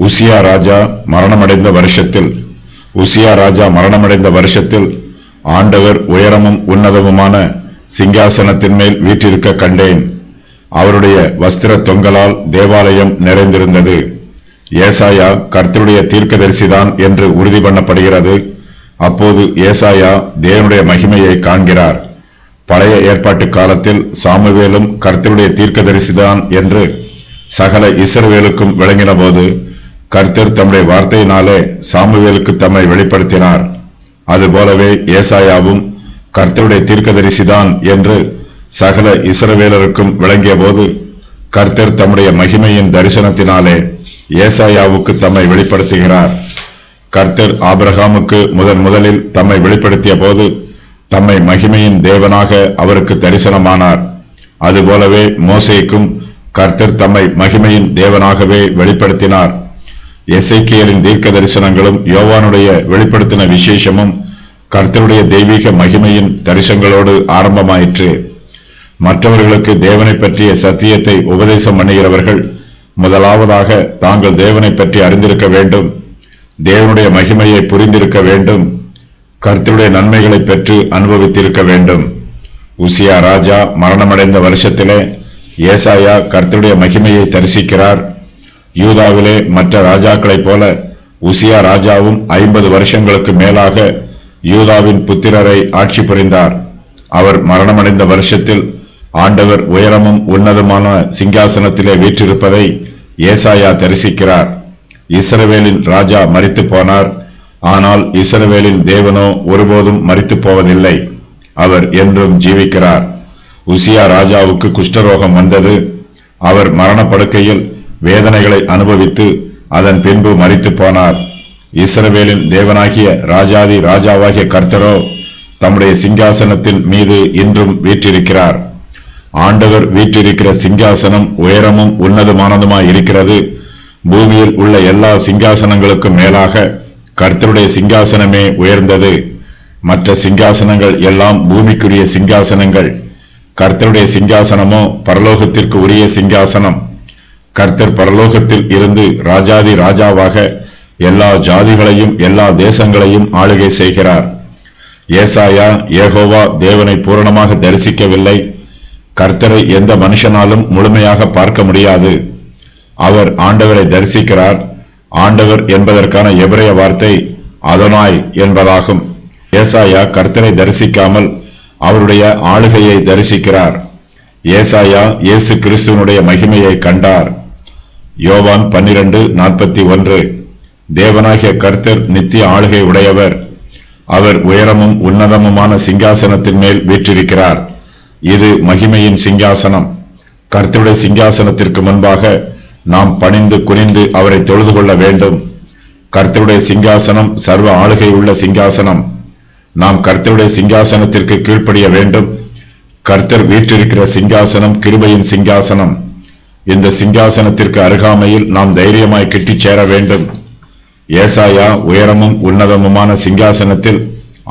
உசியா ராஜா மரணமடைந்த வருஷத்தில் ஆண்டவர் உயரமும் உன்னதமுமான சிங்காசனத்தின் மேல் வீற்றிருக்க கண்டேன். அவருடைய வஸ்திர தொங்கலால் தேவாலயம் நிறைந்திருந்தது. ஏசாயா கர்த்தருடைய தீர்க்கதரிசிதான் என்று உறுதி பண்ணப்படுகிறது. அப்போது ஏசாயா தேவனுடைய மகிமையை காண்கிறார். பழைய ஏற்பாட்டு காலத்தில் சாமுவேலும் கர்த்தருடைய தீர்க்கதரிசிதான் என்று சகல இஸ்ரவேலுக்கும் விளங்கின போது கர்த்தர் தம்முடைய வார்த்தையினாலே சாமுவேலுக்கு தம்மை வெளிப்படுத்தினார். அதுபோலவே ஏசாயாவும் கர்த்தருடைய தீர்க்கதரிசிதான் என்று சகல இஸ்ரவேலருக்கும் விளங்கிய போது கர்த்தர் தம்முடைய மகிமையின் தரிசனத்தினாலே ஏசாயாவுக்கு தம்மை வெளிப்படுத்துகிறார். கர்த்தர் ஆபிரகாமுக்கு முதலில் தம்மை வெளிப்படுத்திய போது தம்மை மகிமையின் தேவனாக அவருக்கு தரிசனமானார். அதுபோலவே மோசேக்கும் கர்த்தர் தம்மை மகிமையின் தேவனாகவே வெளிப்படுத்தினார். எசேக்கியேலின் தீர்க்க தரிசனங்களும் யோவானுடைய வெளிப்படுத்தின விசேஷமும் கர்த்தருடைய தெய்வீக மகிமையின் தரிசனங்களோடு ஆரம்பமாயிற்று. மற்றவர்களுக்கு தேவனை பற்றிய சத்தியத்தை உபதேசம் பண்ணுகிறவர்கள் முதலாவதாக தாங்கள் தேவனை பற்றி அறிந்திருக்க வேண்டும், தேவனுடைய மகிமையை புரிந்திருக்க வேண்டும், கர்த்தருடைய நன்மைகளை பெற்று அனுபவித்திருக்க வேண்டும். உசியா ராஜா மரணமடைந்த வருஷத்திலே ஏசாயா கர்த்தருடைய மகிமையை தரிசிக்கிறார். யூதாவிலே மற்ற ராஜாக்களைப் போல உசியா ராஜாவும் 50 வருஷங்களுக்கு மேலாக யூதாவின் புத்திரரை ஆட்சி புரிந்தார். அவர் மரணமடைந்த வருஷத்தில் ஆண்டவர் உயரமும் உன்னதமான சிங்காசனத்திலே வீற்றிருப்பதை ஏசாயா தரிசிக்கிறார். இஸ்ரவேலின் ராஜா மரித்து போனார். ஆனால் இஸ்ரவேலின் தேவனோ ஒருபோதும் மரித்து போவதில்லை. அவர் என்றும் ஜீவிக்கிறார். உசியா ராஜாவுக்கு குஷ்டரோகம் வந்தது. அவர் மரணப்படுக்கையில் வேதனைகளை அனுபவித்து அதன் பின்பு மரித்து போனார். இஸ்ரவேலின் தேவனாகிய ராஜாதி ராஜாவாகிய கர்த்தரோ தம்முடைய சிங்காசனத்தின் மீது இன்றும் வீற்றிருக்கிறார். ஆண்டவர் வீற்றிருக்கிற சிங்காசனம் உயரமும் உன்னதமானதுமாய் இருக்கிறது. பூமியில் உள்ள எல்லா சிங்காசனங்களுக்கும் மேலாக கர்த்தருடைய சிங்காசனமே உயர்ந்தது. மற்ற சிங்காசனங்கள் எல்லாம் பூமிக்குரிய சிங்காசனங்கள். கர்த்தருடைய சிங்காசனமோ பரலோகத்திற்கு உரிய சிங்காசனம். கர்த்தர் பரலோகத்தில் இருந்து ராஜாதி ராஜாவாக எல்லா ஜாதிகளையும் எல்லா தேசங்களையும் ஆளுகை செய்கிறார். ஏசாயா யெகோவா தேவனை பூரணமாக தரிசிக்கவில்லை. கர்த்தரை எந்த மனுஷனாலும் முழுமையாக பார்க்க முடியாது. அவர் ஆண்டவரை தரிசிக்கிறார். ஆண்டவர் என்பதற்கான எபிரேய வார்த்தை அதோனாய் என்பதாகும். ஏசாயா கர்த்தரை தரிசிக்காமல் அவருடைய ஆளுகையை தரிசிக்கிறார். ஏசாயா இயேசு கிறிஸ்துவனுடைய மகிமையை கண்டார். யோவான் 12:41. தேவனாகிய கர்த்தர் நித்திய ஆளுகை உடையவர். அவர் உயரமும் உன்னதமுமான சிங்காசனத்தின் மேல் வீற்றிருக்கிறார். இது மகிமையின் சிங்காசனம். கர்த்தருடைய சிங்காசனத்திற்கு முன்பாக நாம் பணிந்து குனிந்து அவரை தொழுது கொள்ள வேண்டும். கர்த்தருடைய சிங்காசனம் சர்வ ஆளுகை உள்ள சிங்காசனம். நாம் கர்த்தருடைய சிங்காசனத்திற்கு கீழ்ப்படிய வேண்டும். கர்த்தர் வீற்றிருக்கிற சிங்காசனம் கிருபையின் சிங்காசனம். இந்த சிங்காசனத்திற்கு அருகாமையில் நாம் தைரியமாய் கிட்டிச் சேர வேண்டும். ஏசாயா உயரமும் உன்னதமுமான சிங்காசனத்தில்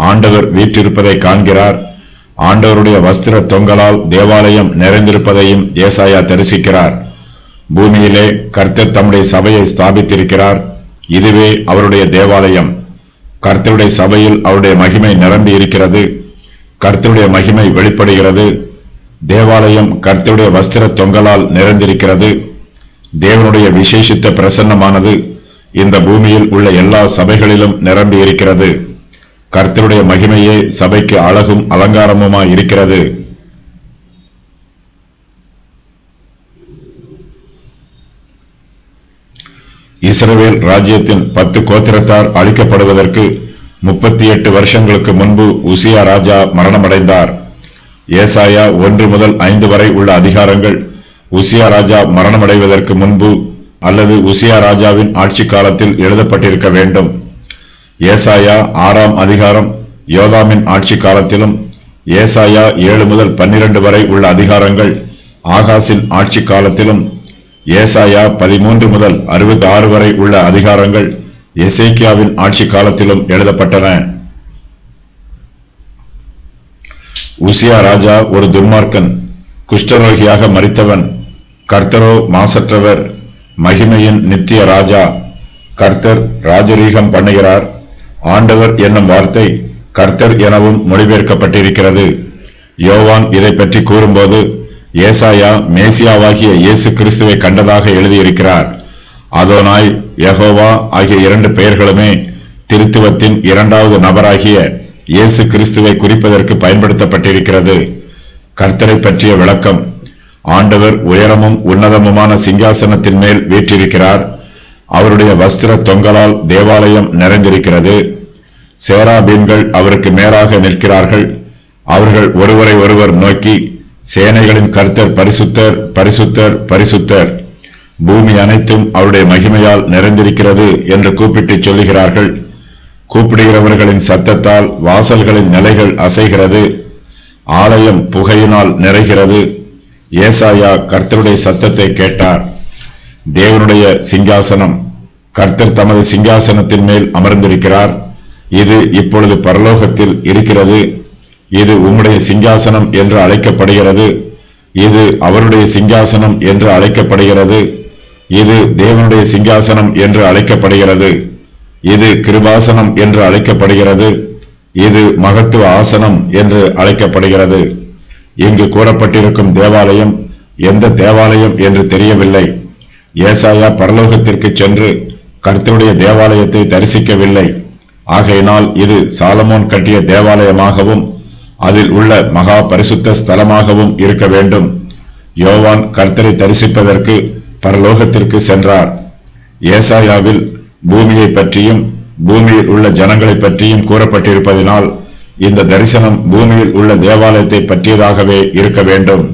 ஆண்டவர் வீற்றிருப்பதை காண்கிறார். ஆண்டவருடைய வஸ்திர தொங்கலால் தேவாலயம் நிறைந்திருப்பதையும் ஏசாயா தரிசிக்கிறார். பூமியிலே கர்த்தர் தம்முடைய சபையை ஸ்தாபித்திருக்கிறார். இதுவே அவருடைய தேவாலயம். கர்த்தருடைய சபையில் அவருடைய மகிமை நிரம்பி இருக்கிறது. கர்த்தருடைய மகிமை வெளிப்படுகிறது. தேவாலயம் கர்த்தருடைய வஸ்திர தொங்கலால் நிறைந்திருக்கிறது. தேவனுடைய விசேஷித்த பிரசன்னமானது இந்த பூமியில் உள்ள எல்லா சபைகளிலும் நிரம்பி இருக்கிறது. கர்த்தருடைய மகிமையே சபைக்கு அழகும் அலங்காரமுமாய் இருக்கிறது. இஸ்ரவேல் ராஜ்யத்தின் 10 கோத்திரத்தார் அழிக்கப்படுவதற்கு 38 வருஷங்களுக்கு முன்பு உசியா ராஜா மரணமடைந்தார். ஏசாயா 1 முதல் 5 வரை உள்ள அதிகாரங்கள் உசியா ராஜா மரணமடைவதற்கு முன்பு அல்லது உசியா ராஜாவின் ஆட்சி காலத்தில் எழுதப்பட்டிருக்க வேண்டும். ஏசாயா 6ஆம் அதிகாரம் யோதாமின் ஆட்சி காலத்திலும், ஏசாயா 7 முதல் 12 வரை உள்ள அதிகாரங்கள் ஆகாசின் ஆட்சி காலத்திலும், ஏசாயா 13 முதல் 66 வரை உள்ள அதிகாரங்கள் எசேக்கியாவின் ஆட்சி காலத்திலும் எழுதப்பட்டன. உசியா ராஜா ஒரு துன்மார்க்கன், குஷ்டரோகியாக மரித்தவன். கர்த்தரோ மாசற்றவர், மகிமையின் நித்திய ராஜா. கர்த்தர் ராஜரீகம் பண்ணுகிறார். ஆண்டவர் என்னும் வார்த்தை கர்த்தர் எனவும் மொழிபெயர்க்கப்பட்டிருக்கிறது. யோவான் இதை பற்றி கூறும்போது ஏசாயா மேசியாவாகிய இயேசு கிறிஸ்துவை கண்டதாக எழுதியிருக்கிறார். அதோனாய், யெகோவா ஆகிய இரண்டு பெயர்களுமே திருத்துவத்தின் இரண்டாவது நபராகிய இயேசு கிறிஸ்துவை குறிப்பதற்கு பயன்படுத்தப்பட்டிருக்கிறது. கர்த்தரை பற்றிய விளக்கம்: ஆண்டவர் உயரமும் உன்னதமுமான சிங்காசனத்தின் மேல் வீற்றிருக்கிறார். அவருடைய வஸ்திர தொங்கலால் தேவாலயம் நிறைந்திருக்கிறது. சேராபீன்கள் அவருக்கு மேலாக நிற்கிறார்கள். அவர்கள் ஒருவரை ஒருவர் நோக்கி, சேனைகளின் கர்த்தர் பரிசுத்தர், பரிசுத்தர், பரிசுத்தர், பூமி அனைத்தும் அவருடைய மகிமையால் நிறைந்திருக்கிறது என்று கூப்பிட்டு சொல்லுகிறார்கள். கூப்பிடுகிறவர்களின் சத்தத்தால் வாசல்களின் நிலைகள் அசைகிறது. ஆலயம் புகையினால் நிறைகிறது. ஏசாயா கர்த்தருடைய சத்தத்தை கேட்டார். தேவனுடைய சிங்காசனம். கர்த்தர் தமது சிங்காசனத்தின் மேல் அமர்ந்திருக்கிறார். இது இப்பொழுது பரலோகத்தில் இருக்கிறது. இது உம்முடைய சிங்காசனம் என்று அழைக்கப்படுகிறது. இது அவருடைய சிங்காசனம் என்று அழைக்கப்படுகிறது. இது தேவனுடைய சிங்காசனம் என்று அழைக்கப்படுகிறது. இது கிருபாசனம் என்று அழைக்கப்படுகிறது. இது மகத்துவ ஆசனம் என்று அழைக்கப்படுகிறது. இங்கு கூறப்பட்டிருக்கும் தேவாலயம் எந்த தேவாலயம் என்று தெரியவில்லை. ஏசாயா பரலோகத்திற்கு சென்று கர்த்தருடைய தேவாலயத்தை தரிசிக்கவில்லை. ஆகையினால் இது சாலமோன் கட்டிய தேவாலயமாகவும் அதில் உள்ள மகா பரிசுத்த ஸ்தலமாகவும் இருக்க வேண்டும். யோவான் கர்த்தரை தரிசிப்பதற்கு பரலோகத்திற்கு சென்றார். ஏசாயாவில் பூமியை பற்றியும் பூமியில் உள்ள ஜனங்களை பற்றியும் கூறப்பட்டிருப்பதினால் இந்த தரிசனம் பூமியில் உள்ள தேவாலயத்தை பற்றியதாகவே இருக்க வேண்டும்.